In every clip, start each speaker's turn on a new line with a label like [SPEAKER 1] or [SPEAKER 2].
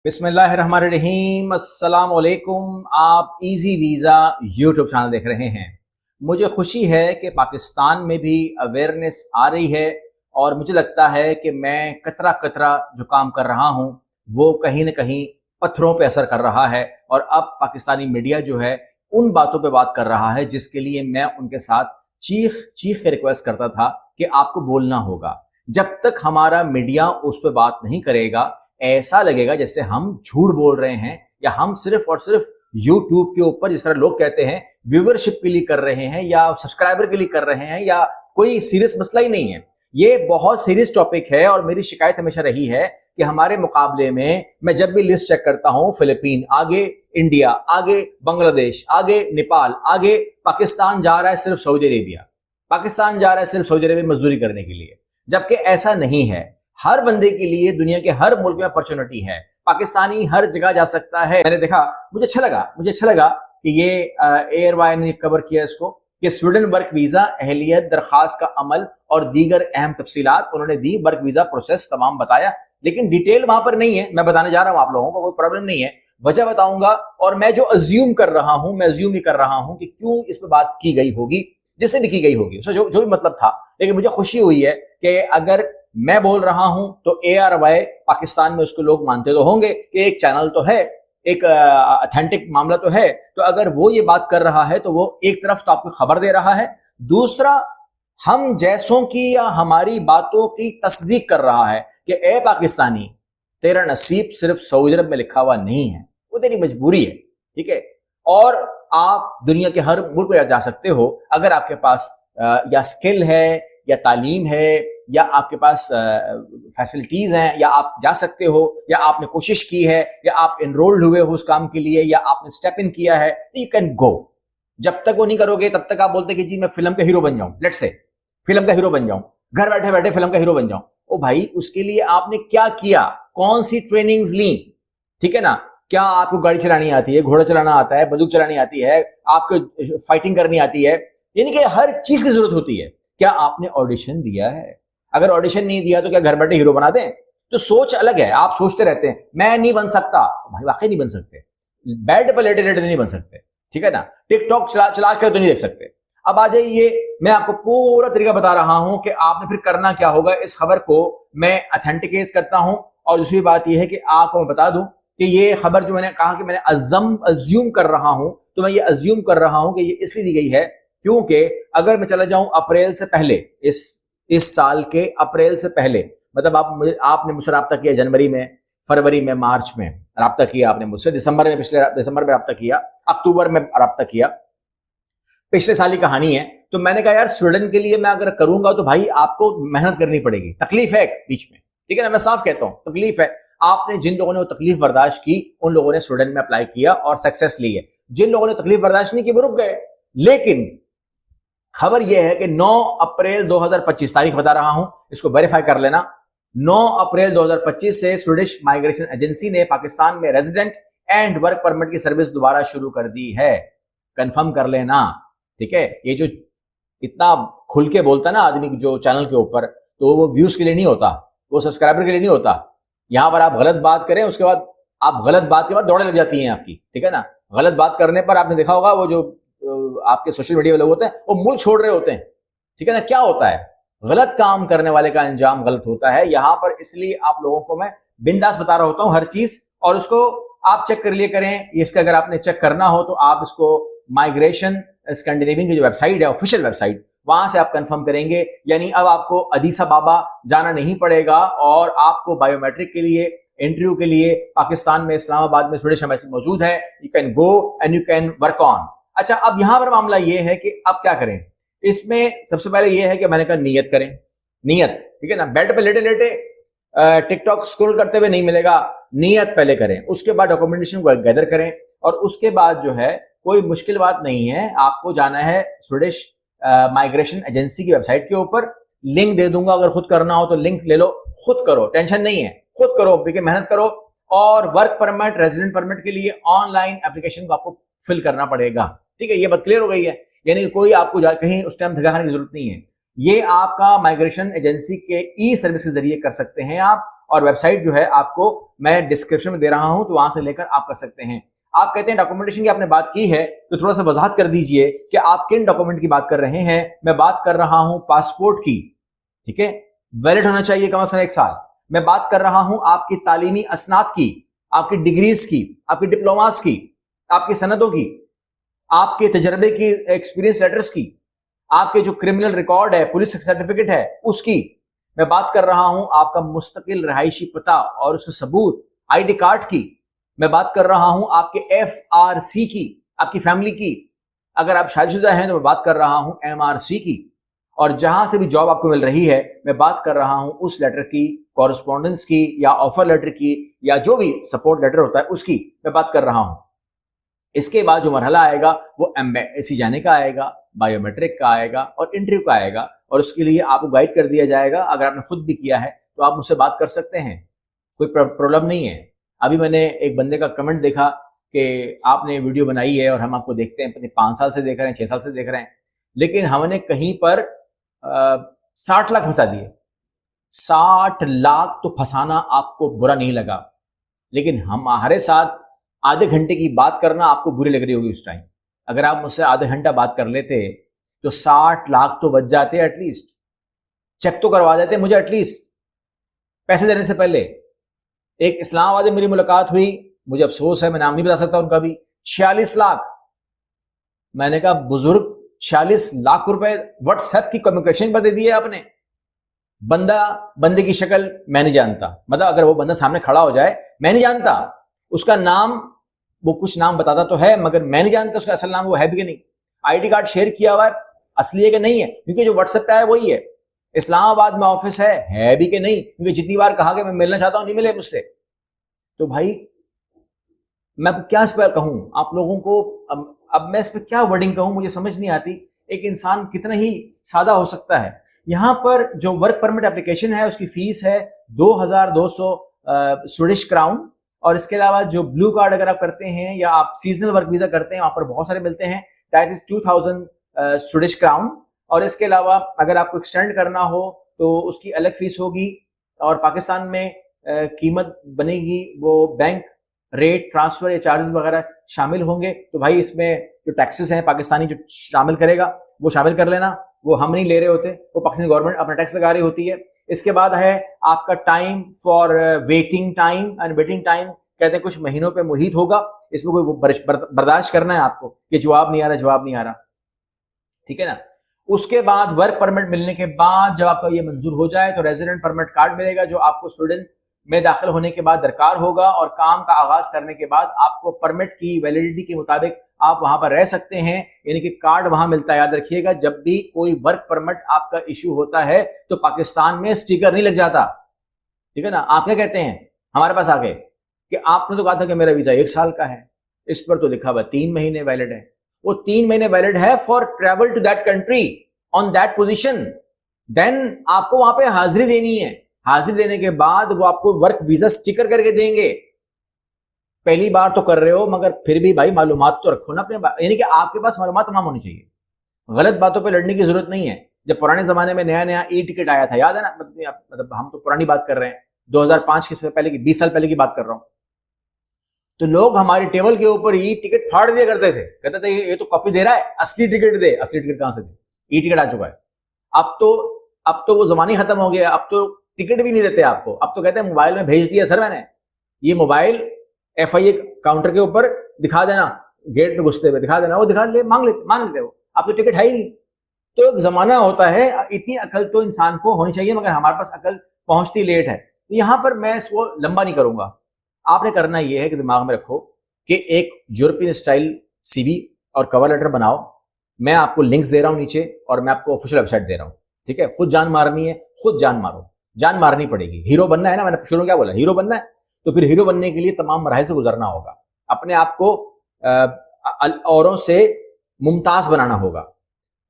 [SPEAKER 1] بسم اللہ الرحمن الرحیم، السلام علیکم۔ آپ ایزی ویزا یوٹیوب چینل دیکھ رہے ہیں۔ مجھے خوشی ہے کہ پاکستان میں بھی اویئرنیس آ رہی ہے، اور مجھے لگتا ہے کہ میں قطرہ قطرہ جو کام کر رہا ہوں وہ کہیں نہ کہیں پتھروں پہ اثر کر رہا ہے، اور اب پاکستانی میڈیا جو ہے ان باتوں پہ بات کر رہا ہے جس کے لیے میں ان کے ساتھ چیخ کے ریکویسٹ کرتا تھا کہ آپ کو بولنا ہوگا۔ جب تک ہمارا میڈیا اس پہ بات نہیں کرے گا، ایسا لگے گا جیسے ہم جھوٹ بول رہے ہیں، یا ہم صرف اور صرف یوٹیوب کے اوپر جس طرح لوگ کہتے ہیں ویورشپ کے لیے کر رہے ہیں یا سبسکرائبر کے لیے کر رہے ہیں، یا کوئی سیریس مسئلہ ہی نہیں ہے۔ یہ بہت سیریس ٹاپک ہے، اور میری شکایت ہمیشہ رہی ہے کہ ہمارے مقابلے میں جب بھی لسٹ چیک کرتا ہوں، فلپین آگے، انڈیا آگے، بنگلہ دیش آگے، نیپال آگے، پاکستان جا رہا ہے صرف سعودی عربیہ، پاکستان جا رہا ہے صرف سعودی عربیہ مزدوری کرنے کے لیے، جبکہ ایسا نہیں ہے۔ ہر بندے کے لیے دنیا کے ہر ملک میں اپرچونٹی ہے، پاکستانی ہر جگہ جا سکتا ہے۔ میں نے دیکھا، مجھے اچھا لگا کہ یہ ایئر وائی نے کور کیا اس کو، کہ سویڈن ورک ویزا اہلیت درخواست کا عمل اور دیگر اہم تفصیلات انہوں نے دی، ورک ویزا پروسیس تمام بتایا، لیکن ڈیٹیل وہاں پر نہیں ہے۔ میں بتانے جا رہا ہوں آپ لوگوں کو، کوئی پرابلم نہیں ہے، وجہ بتاؤں گا، اور میں جو ازیوم کر رہا ہوں، میں ازیوم ہی کر رہا ہوں کہ کیوں اس پہ بات کی گئی ہوگی، جس سے بھی کی گئی ہوگی، اس جو بھی مطلب تھا۔ لیکن مجھے خوشی ہوئی ہے کہ اگر میں بول رہا ہوں تو اے آر وائی پاکستان میں اس کو لوگ مانتے تو ہوں گے کہ ایک چینل تو ہے، ایک اتھینٹک معاملہ تو ہے، تو اگر وہ یہ بات کر رہا ہے تو وہ ایک طرف تو آپ کو خبر دے رہا ہے، دوسرا ہم جیسوں کی یا ہماری باتوں کی تصدیق کر رہا ہے کہ اے پاکستانی، تیرا نصیب صرف سعودی عرب میں لکھا ہوا نہیں ہے، وہ تیری مجبوری ہے، ٹھیک ہے؟ اور آپ دنیا کے ہر ملک میں جا سکتے ہو اگر آپ کے پاس یا سکل ہے، یا تعلیم ہے، یا آپ کے پاس فیسلٹیز ہیں، یا آپ جا سکتے ہو، یا آپ نے کوشش کی ہے، یا آپ انرولڈ ہوئے ہو اس کام کے لیے، یا آپ نے سٹیپ ان کیا ہے، یو کین گو۔ جب تک وہ نہیں کرو گے تب تک آپ بولتے کہ جی میں فلم کا ہیرو بن جاؤں، لیٹس سے فلم کا ہیرو بن جاؤں، گھر بیٹھے بیٹھے فلم کا ہیرو بن جاؤں۔ او بھائی، اس کے لیے آپ نے کیا کیا، کون سی ٹریننگز لیں، ٹھیک ہے نا؟ کیا آپ کو گاڑی چلانی آتی ہے، گھوڑا چلانا آتا ہے، بندوق چلانی آتی ہے، آپ کو فائٹنگ کرنی آتی ہے، یعنی کہ ہر چیز کی ضرورت ہوتی ہے۔ کیا آپ نے آڈیشن دیا ہے؟ اگر آڈیشن نہیں دیا تو کیا گھر بیٹھے ہیرو بنا دیں؟ تو سوچ الگ ہے۔ آپ سوچتے رہتے ہیں میں نہیں بن سکتا، بھائی واقعی نہیں بن سکتے، بیڈ پر لیٹے لیٹے نہیں بن سکتے، ٹھیک ہے نا؟ ٹک ٹاک چلا کر تو نہیں دیکھ سکتے۔ اب آ جائیے، میں آپ کو پورا طریقہ بتا رہا ہوں کہ آپ نے پھر کرنا کیا ہوگا۔ اس خبر کو میں اتھینٹیکیٹ کرتا ہوں، اور دوسری بات یہ ہے کہ آپ کو میں بتا دوں کہ یہ خبر جو میں نے کہا کہ میں نے ازیوم کر رہا ہوں، تو میں یہ ازیوم کر رہا ہوں کہ یہ اس لیے دی گئی ہے کیونکہ اگر میں چلا جاؤں اپریل سے پہلے، اس سال کے اپریل سے پہلے، مطلب آپ نے مجھ سے رابطہ کیا جنوری میں، فروری میں، مارچ میں رابطہ کیا آپ نے مجھ سے، پچھلے دسمبر میں رابطہ کیا، اکتوبر میں رابطہ کیا، پچھلے سال کی کہانی ہے۔ تو میں نے کہا یار سویڈن کے لیے میں اگر کروں گا تو بھائی آپ کو محنت کرنی پڑے گی، تکلیف ہے بیچ میں، ٹھیک ہے نا؟ میں صاف کہتا ہوں تکلیف ہے۔ آپ نے جن لوگوں نے وہ تکلیف برداشت کی ان لوگوں نے سویڈن میں اپلائی کیا اور سکسیس لی ہے، جن لوگوں نے تکلیف برداشت نہیں کی وہ رک گئے۔ لیکن خبر یہ ہے کہ 9 اپریل 2025 تاریخ بتا رہا ہوں، اس کو ویریفائی کر لینا، 9 اپریل 2025 سے سویڈش مائیگریشن ایجنسی نے پاکستان میں ریزیڈنٹ اینڈ ورک پرمٹ کی سروس دوبارہ شروع کر دی ہے۔ کنفرم کر لینا، ٹھیک ہے؟ یہ جو اتنا کھل کے بولتا ہے نا آدمی جو چینل کے اوپر، تو وہ ویوز کے لیے نہیں ہوتا، وہ سبسکرائبر کے لیے نہیں ہوتا۔ یہاں پر آپ غلط بات کریں، اس کے بعد آپ غلط بات کے بعد دوڑے لگ جاتی ہیں آپ کی، ٹھیک ہے نا؟ غلط بات کرنے پر آپ نے دیکھا ہوگا وہ جو آپ کے سوشل میڈیا والے لوگ ہوتے ہیں وہ ملک چھوڑ رہے ہوتے ہیں، ٹھیک ہے نا؟ کیا ہوتا ہے؟ غلط کام کرنے والے کا انجام غلط ہوتا ہے۔ یہاں پر اس لیے آپ لوگوں کو میں بنداس بتا رہا ہوتا ہوں ہر چیز، اور اس کو آپ چیک کر لیے کریں۔ اس کا اگر آپ نے چیک کرنا ہو تو آپ اس کو مائیگریشن اسکینڈینیوین کی جو ویب سائٹ ہے، آفیشیل ویب سائٹ، وہاں سے آپ کنفرم کریں گے۔ یعنی اب آپ کو ادیس ابابا جانا نہیں پڑے گا، اور آپ کو بایو میٹرک کے لیے، انٹرویو کے لیے پاکستان میں اسلام آباد میں سویڈش ایمبیسی موجود ہے۔ You can go and you can work on. اچھا، اب یہاں پر معاملہ یہ ہے کہ اب کیا کریں؟ اس میں سب سے پہلے یہ ہے کہ میں نے کہا نیت کریں، نیت، ٹھیک ہے نا؟ بیڈ پہ لیٹے لیٹے ٹک ٹاک اسکرول کرتے ہوئے نہیں ملے گا، نیت پہلے کریں، اس کے بعد ڈاکومنٹیشن کو گیدر کریں، اور اس کے بعد جو ہے کوئی مشکل بات نہیں ہے، آپ کو جانا ہے سویڈش مائیگریشن ایجنسی کی ویب سائٹ کے اوپر، لنک دے دوں گا، اگر خود کرنا ہو تو لنک لے لو، خود کرو، ٹینشن نہیں ہے، خود کرو، کیونکہ محنت کرو۔ اور ورک پرمٹ، ریزیڈنٹ پرمٹ کے لیے آن لائن اپلیکیشن کو آپ کو فل کرنا پڑے گا، ٹھیک ہے؟ یہ بات کلیئر ہو گئی ہے، یعنی کوئی آپ کو کہیں اس ٹائم دھگا کھانے کی ضرورت نہیں ہے۔ یہ آپ کا مائگریشن ایجنسی کے ای سروس کے ذریعے کر سکتے ہیں آپ، اور ویب سائٹ جو ہے آپ کو میں ڈسکرپشن میں دے رہا ہوں، تو وہاں سے لے کر آپ کر سکتے ہیں۔ آپ کہتے ہیں ڈاکومنٹیشن کی آپ نے بات کی ہے، تو تھوڑا سا وضاحت کر دیجئے کہ آپ کن ڈاکومنٹ کی بات کر رہے ہیں۔ میں بات کر رہا ہوں پاسپورٹ کی، ٹھیک ہے، ویلڈ ہونا چاہیے کم از کم 1 سال۔ میں بات کر رہا ہوں آپ کی تعلیمی اسناد کی، آپ کی ڈگریز کی، آپ کی ڈپلوماس کی، آپ کی سندوں کی، آپ کے تجربے کی، ایکسپیرینس لیٹرز کی، آپ کے جو کرمنل ریکارڈ ہے، پولیس سرٹیفکیٹ ہے، اس کی۔ میں بات کر رہا ہوں آپ کا مستقل رہائشی پتہ اور اس کا ثبوت، آئی ڈی کارڈ کی۔ میں بات کر رہا ہوں آپ کے FRC کی، آپ کی فیملی کی۔ اگر آپ شادی شدہ ہیں تو میں بات کر رہا ہوں MRC کی۔ اور جہاں سے بھی جاب آپ کو مل رہی ہے، میں بات کر رہا ہوں اس لیٹر کی، کورسپونڈنس کی، یا آفر لیٹر کی، یا جو بھی سپورٹ لیٹر ہوتا ہے اس کی میں بات کر رہا ہوں۔ اس کے بعد جو مرحلہ آئے گا وہ ایمبیسی جانے کا آئے گا، بایو میٹرک کا آئے گا، اور انٹرویو کا آئے گا، اور اس کے لیے آپ کو گائیڈ کر دیا جائے گا۔ اگر آپ نے خود بھی کیا ہے تو آپ مجھ سے بات کر سکتے ہیں، کوئی پرابلم نہیں ہے۔ ابھی میں نے ایک بندے کا کمنٹ دیکھا کہ آپ نے ویڈیو بنائی ہے اور ہم آپ کو دیکھتے ہیں، 5 سال سے دیکھ رہے ہیں، 6 سال سے دیکھ رہے ہیں، لیکن ہم نے کہیں پر 60 لاکھ پھنسا دیے۔ 60 لاکھ تو پھنسانا آپ کو برا نہیں لگا، لیکن ہمارے ساتھ آدھے گھنٹے کی بات کرنا آپ کو بری لگ رہی ہوگی اس ٹائم۔ اگر آپ مجھ سے آدھا گھنٹہ بات کر لیتے تو 60 لاکھ تو بچ جاتے، ایٹ لیسٹ چیک تو کروا دیتے مجھے، ایٹ لیسٹ پیسے دینے سے پہلے۔ ایک اسلام آباد میں میری ملاقات ہوئی، مجھے افسوس ہے میں نام نہیں بتا سکتا ان کا بھی، 46 لاکھ۔ میں نے کہا بزرگ 46 لاکھ روپے واٹس ایپ کی کمیونیکیشن پر دے دیے آپ نے۔ بندے کی شکل میں نہیں جانتا، مطلب اگر وہ بندہ سامنے کھڑا ہو جائے میں نہیں جانتا اس کا نام، وہ کچھ نام بتاتا تو ہے مگر میں نہیں جانتا اس کا اصل نام وہ ہے بھی کہ نہیں۔ آئی ڈی کارڈ شیئر کیا ہوا ہے، اصلی ہے کہ نہیں ہے، کیونکہ جو واٹس ایپ پہ ہے وہی ہے۔ اسلام آباد میں آفس ہے بھی کہ نہیں، کیونکہ جتنی بار کہا کہ میں ملنا چاہتا ہوں نہیں ملے مجھ سے۔ تو بھائی میں کیا اس پہ کہوں آپ لوگوں کو، اب میں اس پہ کیا ورڈنگ کہوں، مجھے سمجھ نہیں آتی۔ ایک انسان کتنا ہی سادہ ہو سکتا ہے۔ یہاں پر جو ورک پرمٹ اپلیکیشن ہے اس کی فیس ہے 2200 سویڈش کراؤن، اور اس کے علاوہ جو بلو کارڈ اگر آپ کرتے ہیں یا آپ سیزنل ورک ویزا کرتے ہیں، وہاں پر بہت سارے ملتے ہیں، دیٹ از 2000 سویڈش کراؤن۔ اور اس کے علاوہ اگر آپ کو ایکسٹینڈ کرنا ہو تو اس کی الگ فیس ہوگی، اور پاکستان میں قیمت بنے گی وہ بینک ریٹ ٹرانسفر یا چارجز وغیرہ شامل ہوں گے۔ تو بھائی اس میں جو ٹیکسز ہیں پاکستانی جو شامل کرے گا وہ شامل کر لینا، وہ ہم نہیں لے رہے ہوتے، وہ پاکستانی گورنمنٹ اپنا ٹیکس لگا رہی ہوتی ہے۔ اس کے بعد ہے آپ کا time for waiting time and waiting time, کہتے ہیں کچھ مہینوں پہ محیط ہوگا، اس میں کوئی برداشت کرنا ہے آپ کو کہ جواب نہیں آ رہا، ٹھیک ہے نا۔ اس کے بعد ورک پرمٹ ملنے کے بعد جب آپ کا یہ منظور ہو جائے تو ریزیڈنٹ پرمٹ کارڈ ملے گا، جو آپ کو سویڈن میں داخل ہونے کے بعد درکار ہوگا، اور کام کا آغاز کرنے کے بعد آپ کو پرمٹ کی ویلیڈیٹی کے مطابق آپ وہاں پر رہ سکتے ہیں، یعنی کہ کارڈ وہاں ملتا ہے۔ یاد رکھیے گا جب بھی کوئی ورک پرمٹ آپ کا ایشو ہوتا ہے تو پاکستان میں سٹیکر نہیں لگ جاتا، ٹھیک ہے نا۔ آپ کیا کہتے ہیں ہمارے پاس آ کے کہ آپ نے تو کہا تھا کہ میرا ویزا 1 سال کا ہے، اس پر تو لکھا ہوا 3 مہینے ویلڈ ہے۔ وہ 3 مہینے ویلڈ ہے for travel to that country on that position, then آپ کو وہاں پہ حاضری دینی ہے۔ حاضری دینے کے بعد وہ آپ کو ورک ویزا سٹیکر کر کے دیں گے۔ پہلی بار تو کر رہے ہو مگر پھر بھی بھائی معلومات تو رکھو نا اپنے، یعنی کہ آپ کے پاس معلومات تمام ہونی چاہیے، غلط باتوں پہ لڑنے کی ضرورت نہیں ہے۔ جب پرانے زمانے میں نیا ای ٹکٹ آیا تھا، یاد ہے نا، مطلب ہم تو پرانی بات کر رہے ہیں، 2005 کے پہلے کی، 20 سال پہلے کی بات کر رہا ہوں، تو لوگ ہماری ٹیبل کے اوپر ای ٹکٹ پھاڑ دیا کرتے تھے، کہتے تھے یہ تو کاپی دے رہا ہے، اصلی ٹکٹ دے۔ اصلی ٹکٹ کہاں سے دے؟ ای ٹکٹ آ چکا ہے۔ اب تو وہ زمانہ ہی ختم ہو گیا، اب تو ٹکٹ بھی نہیں دیتے آپ کو، اب تو کہتے ہیں موبائل میں بھیج دیا سر میں نے، یہ موبائل FIA کاؤنٹر کے اوپر دکھا دینا، گیٹ میں گھستے ہوئے دکھا دینا، وہ دکھا لے، مان لیتے ہو، اب تو ٹکٹ ہے ہی نہیں۔ تو ایک زمانہ ہوتا ہے، اتنی عقل تو انسان کو ہونی چاہیے مگر ہمارے پاس عقل پہنچتی لیٹ ہے۔ یہاں پر میں اس کو لمبا نہیں کروں گا، آپ نے کرنا یہ ہے کہ دماغ میں رکھو کہ ایک یورپین سٹائل CV اور کور لیٹر بناؤ۔ میں آپ کو لنکس دے رہا ہوں نیچے، اور میں آپ کو آفیشیل ویب سائٹ دے رہا ہوں، ٹھیک ہے۔ خود جان مارنی ہے، خود جان مارو، جان مارنی پڑے گی۔ ہیرو بننا ہے نا، میں نے شروع کیا بولا، ہیرو بننا ہے، تو پھر ہیرو بننے کے لیے تمام مراحل سے گزرنا ہوگا، اپنے آپ کو اوروں سے ممتاز بنانا ہوگا۔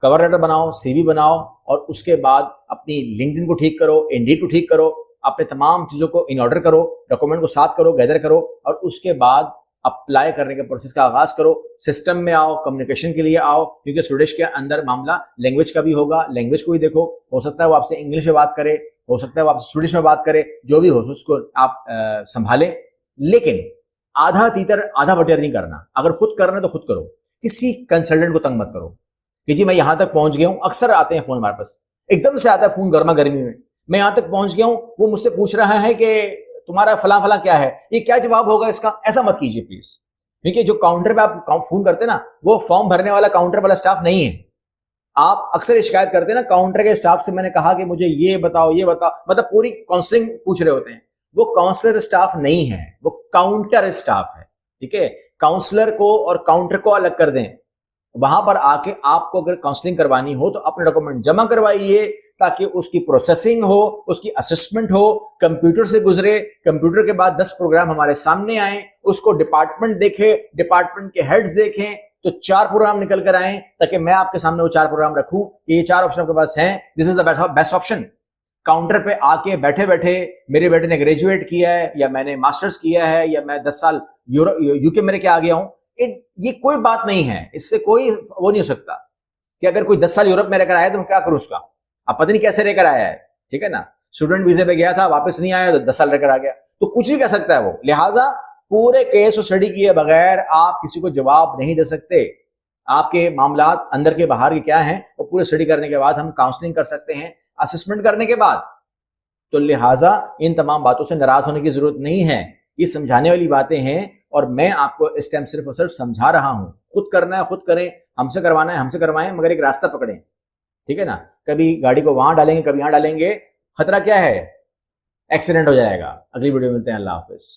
[SPEAKER 1] کور لیٹر بناؤ، CV بناؤ، اور اس کے بعد اپنی لنکڈن کو ٹھیک کرو، انڈیڈ کو ٹھیک کرو، اپنے تمام چیزوں کو ان آرڈر کرو، ڈاکومنٹ کو ساتھ کرو، گیدر کرو، اور اس کے بعد اپلائی کرنے کے پروسیس کا آغاز کرو. سسٹم میں آؤ, کمیونیکیشن کے لیے آؤ, کیونکہ سویڈش کے اندر معاملہ لینگویج کا بھی ہوگا. لینگویج کو بھی دیکھو, ہو سکتا ہے وہ آپ سے انگلش میں بات کرے, ہو سکتا ہے وہ آپ سے سویڈش میں بات کرے, جو بھی ہو اس کو آپ سنبھالیں. لیکن آدھا تیتر آدھا بٹیر نہیں کرنا. اگر خود کرنا ہے تو خود کرو, کسی کنسلٹنٹ کو تنگ مت کرو کہ جی میں یہاں تک پہنچ گیا ہوں. اکثر آتے ہیں فون ہمارے پاس, ایک دم سے آتا ہے فون گرما گرمی میں یہاں تک پہنچ گیا ہوں, وہ مجھ سے پوچھ رہا ہے کہ تمہارا فلاں فلاں کیا ہے, یہ کیا جواب ہوگا اس کا. ایسا مت کیجیے پلیز, کیونکہ جو کاؤنٹر پہ آپ فون کرتے نا, وہ فارم بھرنے والا کاؤنٹر والا اسٹاف نہیں ہے. آپ اکثر شکایت کرتے ہیں نا کاؤنٹر کے اسٹاف سے, میں نے کہا کہ مجھے یہ بتاؤ یہ بتاؤ, مطلب پوری کاؤنسلنگ پوچھ رہے ہوتے ہیں. وہ کاؤنسلر اسٹاف نہیں ہے, وہ کاؤنٹر اسٹاف ہے. ٹھیک ہے, کاؤنسلر کو اور کاؤنٹر کو الگ کر دیں. وہاں پر آ کے آپ کو اگر کاؤنسلنگ کروانی ہو تو اپنے ڈاکومنٹ جمع کروائیے, تاکہ اس کی پروسیسنگ ہو, اس کی اسسمنٹ ہو, کمپیوٹر سے گزرے. کمپیوٹر کے بعد 10 پروگرام ہمارے سامنے آئیں, اس کو ڈپارٹمنٹ دیکھے, ڈپارٹمنٹ کے ہیڈز دیکھیں, تو 4 پروگرام نکل کر آئیں, تاکہ میں آپ کے سامنے وہ 4 پروگرام رکھوں کہ یہ 4 آپشن آپ کے پاس ہیں. دس از دا بیسٹ آپشن. کاؤنٹر پہ آ کے بیٹھے بیٹھے میرے بیٹے نے گریجویٹ کیا ہے, یا میں نے ماسٹرز کیا ہے, یا میں 10 سال یو کے میرے کے آ گیا ہوں, یہ کوئی بات نہیں ہے. اس سے کوئی وہ نہیں ہو سکتا کہ اگر کوئی 10 سال یورپ میں رہ کر آیا تو میں کیا کروں اس کا, اب پتہ نہیں کیسے رہ کر آیا ہے. ٹھیک ہے نا, اسٹوڈنٹ ویزے پہ گیا تھا, واپس نہیں آیا تو 10 سال رہ کر آ گیا, تو کچھ بھی کہہ سکتا ہے وہ. لہٰذا پورے کیس کو اسٹڈی کیے بغیر آپ کسی کو جواب نہیں دے سکتے. آپ کے معاملات اندر کے باہر کے کیا ہیں, وہ پورے اسٹڈی کرنے کے بعد ہم کاؤنسلنگ کر سکتے ہیں, اسسمنٹ کرنے کے بعد. تو لہٰذا ان تمام باتوں سے ناراض ہونے کی ضرورت نہیں ہے. یہ سمجھانے والی باتیں ہیں, اور میں آپ کو اس ٹائم صرف اور صرف سمجھا رہا ہوں. خود کرنا ہے خود کریں, ہم سے کروانا ہے ہم سے کروائیں, مگر ایک راستہ پکڑیں. ٹھیک ہے نا, کبھی گاڑی کو وہاں ڈالیں گے کبھی یہاں ڈالیں گے, خطرہ کیا ہے, ایکسیڈنٹ ہو جائے گا. اگلی ویڈیو ملتے ہیں, اللہ حافظ.